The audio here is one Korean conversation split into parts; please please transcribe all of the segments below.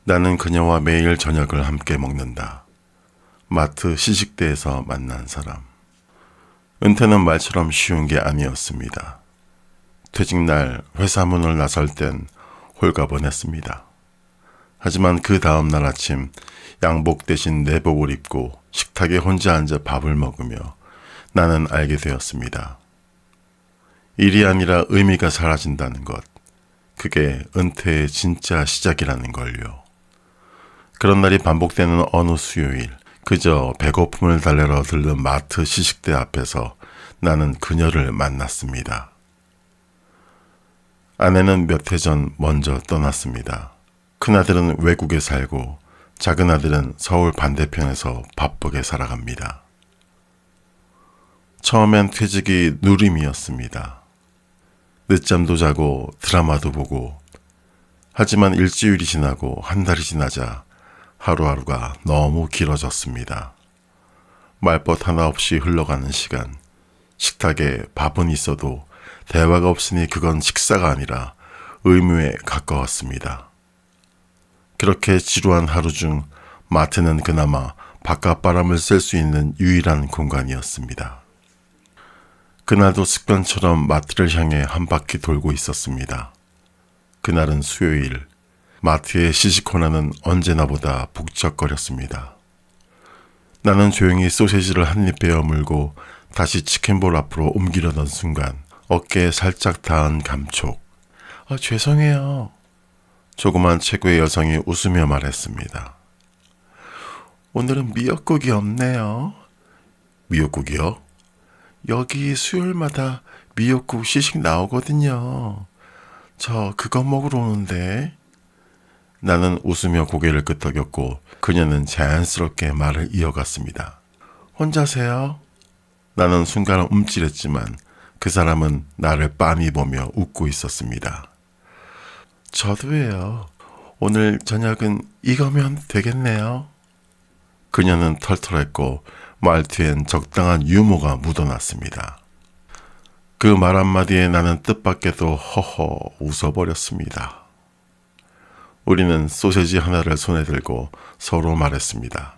나는 그녀와 매일 저녁을 함께 먹는다. 마트 시식대에서 만난 사람. 은퇴는 말처럼 쉬운 게 아니었습니다. 퇴직날 회사 문을 나설 땐 홀가분했습니다. 하지만 그 다음날 아침 양복 대신 내복을 입고 식탁에 혼자 앉아 밥을 먹으며 나는 알게 되었습니다. 일이 아니라 의미가 사라진다는 것. 그게 은퇴의 진짜 시작이라는 걸요. 그런 날이 반복되는 어느 수요일, 그저 배고픔을 달래러 들른 마트 시식대 앞에서 나는 그녀를 만났습니다. 아내는 몇 해 전 먼저 떠났습니다. 큰아들은 외국에 살고 작은 아들은 서울 반대편에서 바쁘게 살아갑니다. 처음엔 퇴직이 누림이었습니다. 늦잠도 자고 드라마도 보고, 하지만 일주일이 지나고 한 달이 지나자 하루하루가 너무 길어졌습니다. 말벗 하나 없이 흘러가는 시간, 식탁에 밥은 있어도 대화가 없으니 그건 식사가 아니라 의무에 가까웠습니다. 그렇게 지루한 하루 중 마트는 그나마 바깥바람을 쐴 수 있는 유일한 공간이었습니다. 그날도 습관처럼 마트를 향해 한 바퀴 돌고 있었습니다. 그날은 수요일, 마트의 시식 코너는 언제나보다 북적거렸습니다. 나는 조용히 소시지를 한 입 베어 물고 다시 치킨볼 앞으로 옮기려던 순간 어깨에 살짝 닿은 감촉. 죄송해요. 조그만 체구의 여성이 웃으며 말했습니다. 오늘은 미역국이 없네요. 미역국이요? 여기 수요일마다 미역국 시식 나오거든요. 저 그거 먹으러 오는데. 나는 웃으며 고개를 끄덕였고 그녀는 자연스럽게 말을 이어갔습니다. 혼자세요? 나는 순간 움찔했지만 그 사람은 나를 빤히 보며 웃고 있었습니다. 저도예요. 오늘 저녁은 이거면 되겠네요. 그녀는 털털했고 말투엔 적당한 유머가 묻어났습니다. 그 말 한마디에 나는 뜻밖에도 허허 웃어버렸습니다. 우리는 소세지 하나를 손에 들고 서로 말했습니다.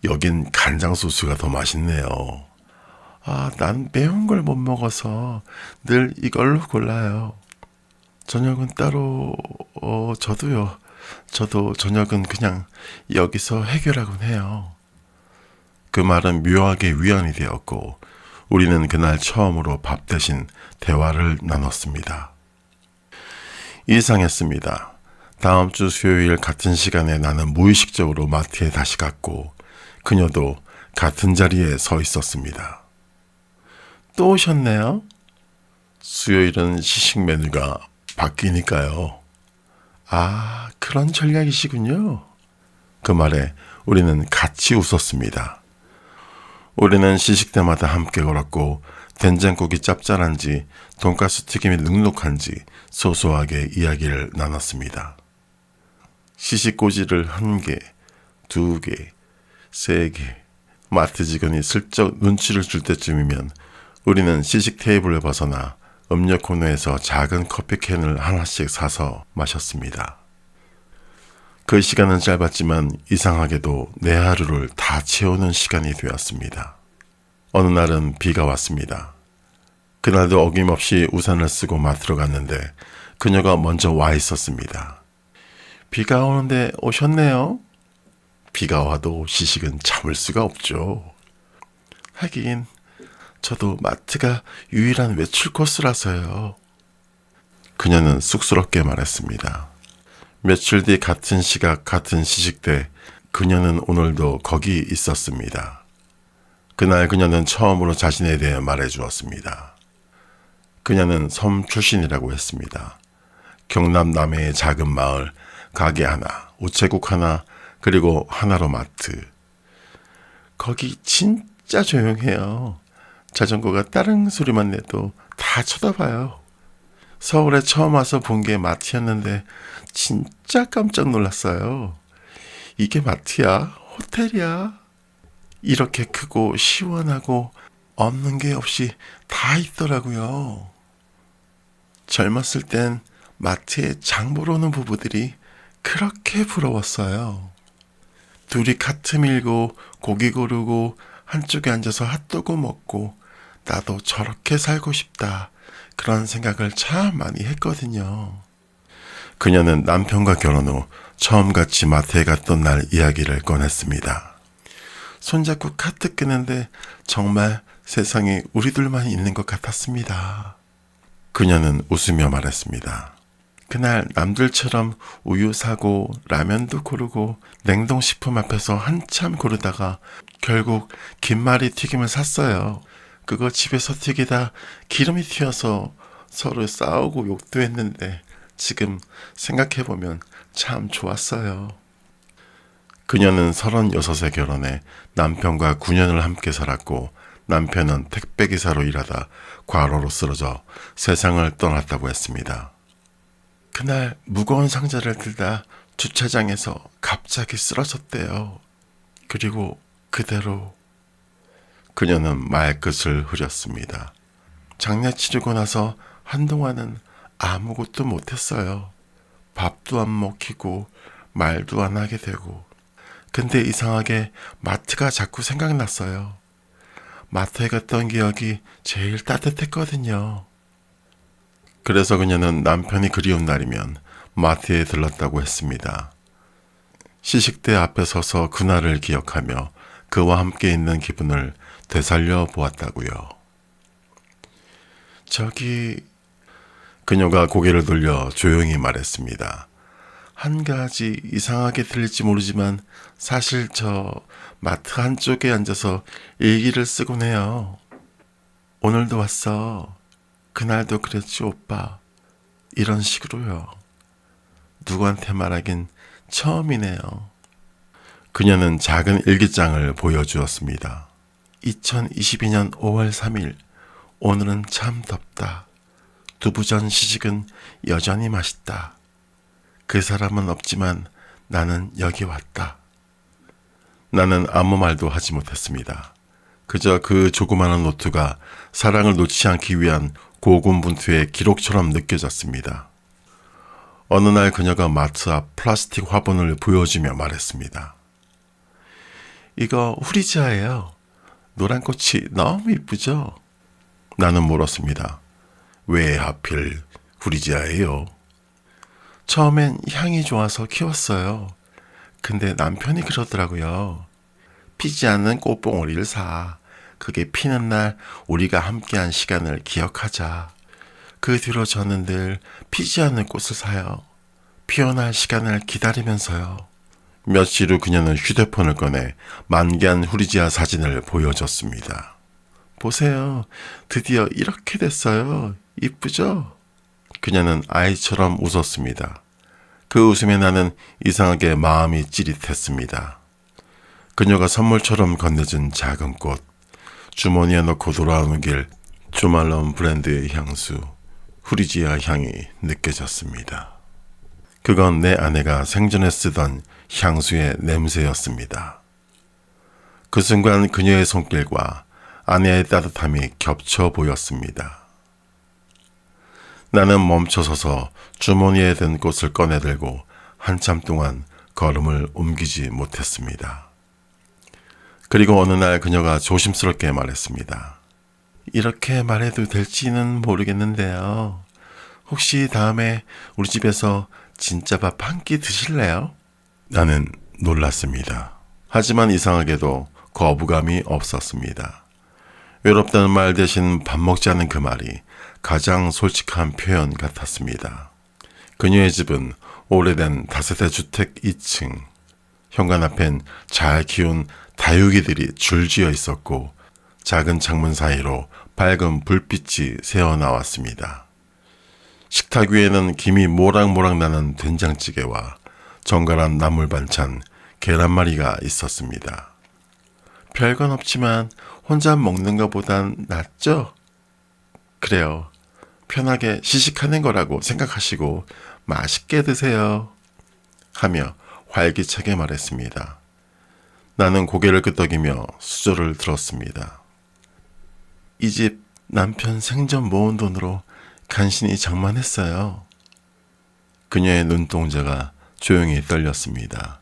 여긴 간장 소스가 더 맛있네요. 난 매운 걸 못 먹어서 늘 이걸로 골라요. 저녁은 따로, 저도요. 저도 저녁은 그냥 여기서 해결하곤 해요. 그 말은 묘하게 위안이 되었고 우리는 그날 처음으로 밥 대신 대화를 나눴습니다. 이상했습니다. 다음 주 수요일 같은 시간에 나는 무의식적으로 마트에 다시 갔고 그녀도 같은 자리에 서 있었습니다. 또 오셨네요? 수요일은 시식 메뉴가 바뀌니까요. 그런 전략이시군요. 그 말에 우리는 같이 웃었습니다. 우리는 시식 때마다 함께 걸었고 된장국이 짭짤한지 돈가스 튀김이 눅눅한지 소소하게 이야기를 나눴습니다. 시식꼬지를 1개, 2개, 3개 마트 직원이 슬쩍 눈치를 줄 때쯤이면 우리는 시식 테이블을 벗어나 음료 코너에서 작은 커피캔을 하나씩 사서 마셨습니다. 그 시간은 짧았지만 이상하게도 내 하루를 다 채우는 시간이 되었습니다. 어느 날은 비가 왔습니다. 그날도 어김없이 우산을 쓰고 마트로 갔는데 그녀가 먼저 와 있었습니다. 비가 오는데 오셨네요? 비가 와도 시식은 참을 수가 없죠. 하긴 저도 마트가 유일한 외출 코스라서요. 그녀는 쑥스럽게 말했습니다. 며칠 뒤 같은 시각 같은 시식대 그녀는 오늘도 거기 있었습니다. 그날 그녀는 처음으로 자신에 대해 말해 주었습니다. 그녀는 섬 출신이라고 했습니다. 경남 남해의 작은 마을, 가게 하나, 우체국 하나, 그리고 하나로 마트. 거기 진짜 조용해요. 자전거가 따릉 소리만 내도 다 쳐다봐요. 서울에 처음 와서 본 게 마트였는데 진짜 깜짝 놀랐어요. 이게 마트야? 호텔이야? 이렇게 크고 시원하고 없는 게 없이 다 있더라고요. 젊었을 땐 마트에 장 보러 오는 부부들이 그렇게 부러웠어요. 둘이 카트 밀고 고기 고르고 한쪽에 앉아서 핫도그 먹고 나도 저렇게 살고 싶다. 그런 생각을 참 많이 했거든요. 그녀는 남편과 결혼 후 처음 같이 마트에 갔던 날 이야기를 꺼냈습니다. 손잡고 카트 끄는데 정말 세상에 우리 둘만 있는 것 같았습니다. 그녀는 웃으며 말했습니다. 그날 남들처럼 우유 사고 라면도 고르고 냉동식품 앞에서 한참 고르다가 결국 김말이 튀김을 샀어요. 그거 집에서 튀기다 기름이 튀어서 서로 싸우고 욕도 했는데 지금 생각해보면 참 좋았어요. 그녀는 36에 결혼해 남편과 9년을 함께 살았고 남편은 택배기사로 일하다 과로로 쓰러져 세상을 떠났다고 했습니다. 그날 무거운 상자를 들다 주차장에서 갑자기 쓰러졌대요. 그리고 그대로. 그녀는 말끝을 흐렸습니다. 장례 치르고 나서 한동안은 아무것도 못했어요. 밥도 안 먹히고 말도 안 하게 되고. 근데 이상하게 마트가 자꾸 생각났어요. 마트에 갔던 기억이 제일 따뜻했거든요. 그래서 그녀는 남편이 그리운 날이면 마트에 들렀다고 했습니다. 시식대 앞에 서서 그날을 기억하며 그와 함께 있는 기분을 되살려 보았다고요. 그녀가 고개를 돌려 조용히 말했습니다. 한 가지 이상하게 들릴지 모르지만 사실 저 마트 한쪽에 앉아서 일기를 쓰곤 해요. 오늘도 왔어. 그날도 그랬지 오빠. 이런 식으로요. 누구한테 말하긴 처음이네요. 그녀는 작은 일기장을 보여주었습니다. 2022년 5월 3일. 오늘은 참 덥다. 두부전 시식은 여전히 맛있다. 그 사람은 없지만 나는 여기 왔다. 나는 아무 말도 하지 못했습니다. 그저 그 조그마한 노트가 사랑을 놓지 않기 위한 고군분투의 기록처럼 느껴졌습니다. 어느 날 그녀가 마트 앞 플라스틱 화분을 보여주며 말했습니다. 이거 후리지아예요. 노란 꽃이 너무 이쁘죠? 나는 물었습니다. 왜 하필 후리지아예요? 처음엔 향이 좋아서 키웠어요. 근데 남편이 그러더라고요. 피지 않는 꽃봉오리를 사. 그게 피는 날 우리가 함께한 시간을 기억하자. 그 뒤로 저는 늘 피지 않는 꽃을 사요. 피어날 시간을 기다리면서요. 며칠 후 그녀는 휴대폰을 꺼내 만개한 후리지아 사진을 보여줬습니다. 보세요. 드디어 이렇게 됐어요. 이쁘죠? 그녀는 아이처럼 웃었습니다. 그 웃음에 나는 이상하게 마음이 찌릿했습니다. 그녀가 선물처럼 건네준 작은 꽃, 주머니에 넣고 돌아오는 길 조말론 브랜드의 향수, 후리지아 향이 느껴졌습니다. 그건 내 아내가 생전에 쓰던 향수의 냄새였습니다. 그 순간 그녀의 손길과 아내의 따뜻함이 겹쳐 보였습니다. 나는 멈춰서서 주머니에 든 꽃을 꺼내들고 한참 동안 걸음을 옮기지 못했습니다. 그리고 어느 날 그녀가 조심스럽게 말했습니다. 이렇게 말해도 될지는 모르겠는데요. 혹시 다음에 우리 집에서 진짜 밥 한 끼 드실래요? 나는 놀랐습니다. 하지만 이상하게도 거부감이 없었습니다. 외롭다는 말 대신 밥 먹자는 그 말이 가장 솔직한 표현 같았습니다. 그녀의 집은 오래된 다세대 주택 2층, 현관 앞엔 잘 키운 다육이들이 줄지어 있었고 작은 창문 사이로 밝은 불빛이 새어나왔습니다. 식탁 위에는 김이 모락모락 나는 된장찌개와 정갈한 나물 반찬, 계란말이가 있었습니다. 별건 없지만 혼자 먹는 것보단 낫죠? 그래요. 편하게 시식하는 거라고 생각하시고 맛있게 드세요. 하며 활기차게 말했습니다. 나는 고개를 끄덕이며 수저를 들었습니다. 이 집 남편 생전 모은 돈으로 간신히 장만했어요. 그녀의 눈동자가 조용히 떨렸습니다.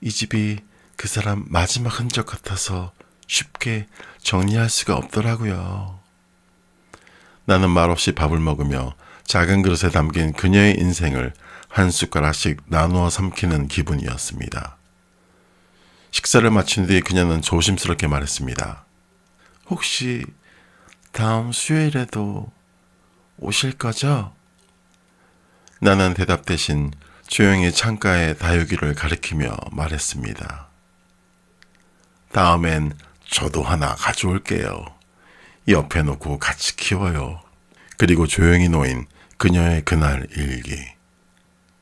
이 집이 그 사람 마지막 흔적 같아서 쉽게 정리할 수가 없더라고요. 나는 말없이 밥을 먹으며 작은 그릇에 담긴 그녀의 인생을 한 숟가락씩 나누어 삼키는 기분이었습니다. 식사를 마친 뒤 그녀는 조심스럽게 말했습니다. 혹시 다음 수요일에도 오실 거죠? 나는 대답 대신 조용히 창가의 다육이를 가리키며 말했습니다. 다음엔 저도 하나 가져올게요. 옆에 놓고 같이 키워요. 그리고 조용히 놓인 그녀의 그날 일기.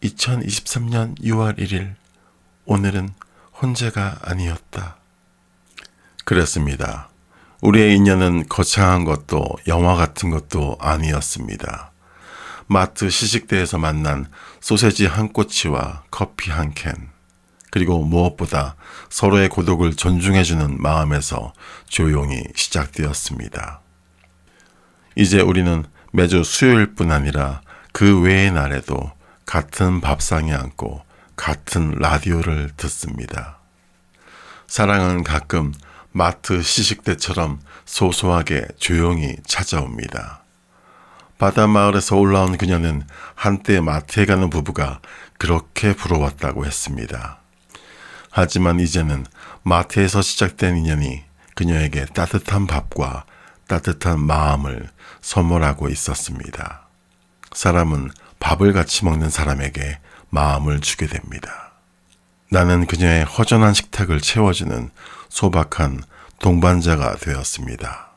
2023년 6월 1일, 오늘은 혼자가 아니었다. 그랬습니다. 우리의 인연은 거창한 것도 영화 같은 것도 아니었습니다. 마트 시식대에서 만난 소세지 한 꼬치와 커피 한 캔, 그리고 무엇보다 서로의 고독을 존중해주는 마음에서 조용히 시작되었습니다. 이제 우리는 매주 수요일뿐 아니라 그 외의 날에도 같은 밥상에 앉고 같은 라디오를 듣습니다. 사랑은 가끔 마트 시식대처럼 소소하게 조용히 찾아옵니다. 바닷마을에서 올라온 그녀는 한때 마트에 가는 부부가 그렇게 부러웠다고 했습니다. 하지만 이제는 마트에서 시작된 인연이 그녀에게 따뜻한 밥과 따뜻한 마음을 선물하고 있었습니다. 사람은 밥을 같이 먹는 사람에게 마음을 주게 됩니다. 나는 그녀의 허전한 식탁을 채워주는 소박한 동반자가 되었습니다.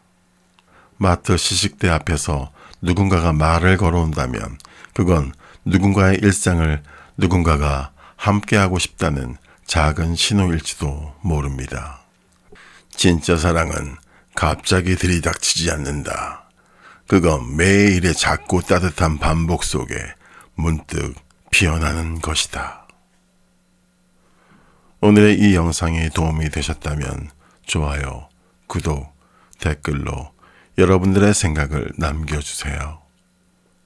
마트 시식대 앞에서 누군가가 말을 걸어온다면 그건 누군가의 일상을 누군가가 함께하고 싶다는 작은 신호일지도 모릅니다. 진짜 사랑은 갑자기 들이닥치지 않는다. 그건 매일의 작고 따뜻한 반복 속에 문득 피어나는 것이다. 오늘의 이 영상이 도움이 되셨다면 좋아요, 구독, 댓글로 여러분들의 생각을 남겨주세요.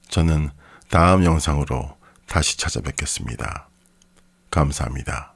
저는 다음 영상으로 다시 찾아뵙겠습니다. 감사합니다.